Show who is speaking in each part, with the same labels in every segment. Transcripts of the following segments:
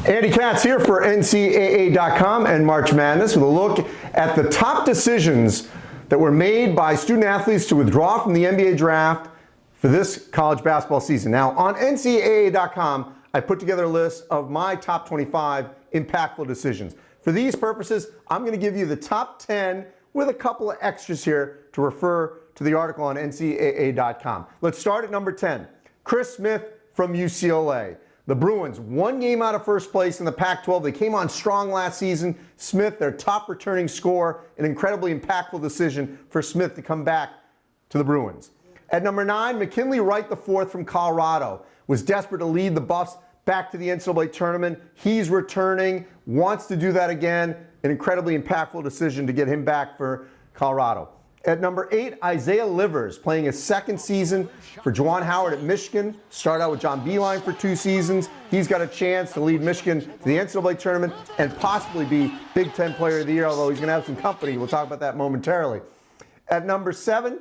Speaker 1: Andy Katz here for NCAA.com and March Madness with a look at the top decisions that were made by student athletes to withdraw from the NBA draft for this college basketball season. Now, on NCAA.com, I put together a list of my top 25 impactful decisions. For these purposes, I'm going to give you the top 10 with a couple of extras here to refer to the article on NCAA.com. Let's start at number 10. Chris Smith from UCLA. The Bruins, one game out of first place in the Pac-12. They came on strong last season. Smith, their top returning scorer, an incredibly impactful decision for Smith to come back to the Bruins. At number 9, McKinley Wright IV from Colorado was desperate to lead the Buffs back to the NCAA tournament. He's returning, wants to do that again. An incredibly impactful decision to get him back for Colorado. At number 8, Isaiah Livers, playing his second season for Juwan Howard at Michigan. Started out with John Beilein for 2 seasons. He's got a chance to lead Michigan to the NCAA tournament and possibly be Big Ten Player of the Year, although he's going to have some company. We'll talk about that momentarily. At number 7,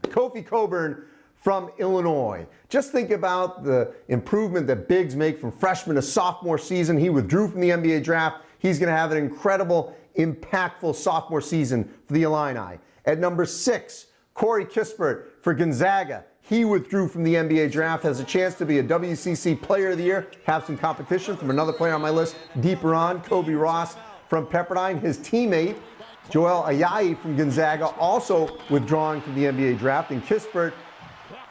Speaker 1: Kofi Coburn from Illinois. Just think about the improvement that bigs make from freshman to sophomore season. He withdrew from the NBA draft. He's going to have an incredible, impactful sophomore season for the Illini. At number 6, Corey Kissberg for Gonzaga. He withdrew from the NBA draft, has a chance to be a WCC Player of the Year, have some competition from another player on my list deeper on, Kobe Ross from Pepperdine. His teammate, Joel Ayayi from Gonzaga, also withdrawing from the NBA draft. And Kissberg,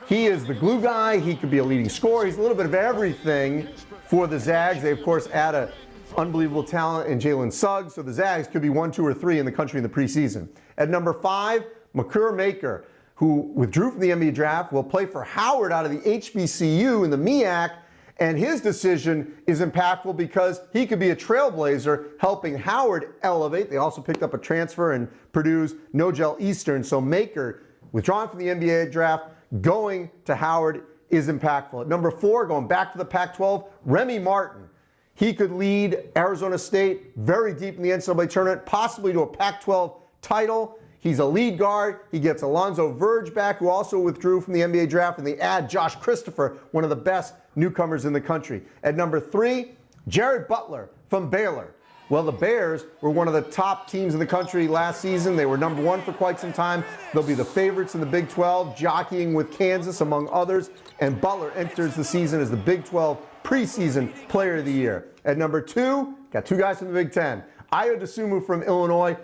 Speaker 1: he is the glue guy. He could be a leading scorer. He's a little bit of everything for the Zags. They, of course, add an unbelievable talent in Jalen Suggs, so the Zags could be 1, 2, or 3 in the country in the preseason. At number 5, Makur Maker, who withdrew from the NBA draft, will play for Howard out of the HBCU in the MEAC, and his decision is impactful because he could be a trailblazer helping Howard elevate. They also picked up a transfer in Purdue's Nogel Eastern, so Maker, withdrawing from the NBA draft, going to Howard is impactful. At number 4, going back to the Pac-12, Remy Martin. He could lead Arizona State very deep in the NCAA tournament, possibly to a Pac-12 title. He's a lead guard. He gets Alonzo Verge back, who also withdrew from the NBA draft, and they add Josh Christopher, one of the best newcomers in the country. At number 3, Jared Butler from Baylor. Well, the Bears were one of the top teams in the country last season. They were number 1 for quite some time. They'll be the favorites in the Big 12, jockeying with Kansas, among others. And Butler enters the season as the Big 12 preseason Player of the Year. At number 2, got 2 guys from the Big 10. Ayo Dosunmu from Illinois,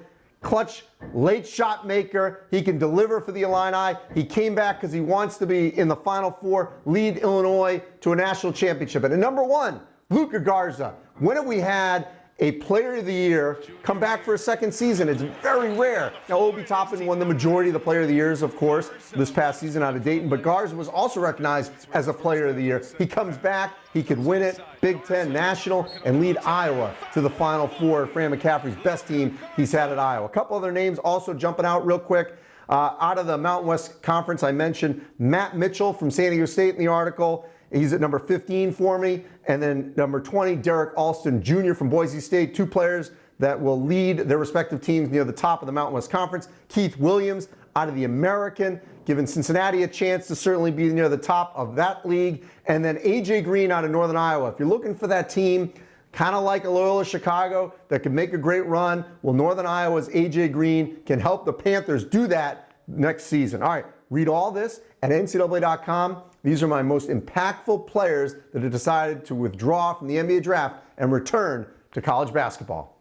Speaker 1: clutch late shot maker. He can deliver for the Illini. He came back because he wants to be in the Final Four, lead Illinois to a national championship. And at number 1, Luca Garza. When have we had a Player of the Year come back for a second season? It's very rare. Now, Obi Toppin won the majority of the Player of the Years, of course, this past season out of Dayton, but Garza was also recognized as a Player of the Year. He comes back, he could win it, Big Ten, National, and lead Iowa to the Final Four. Fran McCaffrey's best team he's had at Iowa. A couple other names also jumping out real quick. Out of the Mountain West Conference, I mentioned Matt Mitchell from San Diego State in the article. He's at number 15 for me. And then number 20, Derek Alston Jr. from Boise State. 2 players that will lead their respective teams near the top of the Mountain West Conference. Keith Williams out of the American, giving Cincinnati a chance to certainly be near the top of that league. And then A.J. Green out of Northern Iowa. If you're looking for that team, kind of like a Loyola Chicago, that could make a great run, well, Northern Iowa's A.J. Green can help the Panthers do that next season. All right, read all this at NCAA.com. These are my most impactful players that have decided to withdraw from the NBA draft and return to college basketball.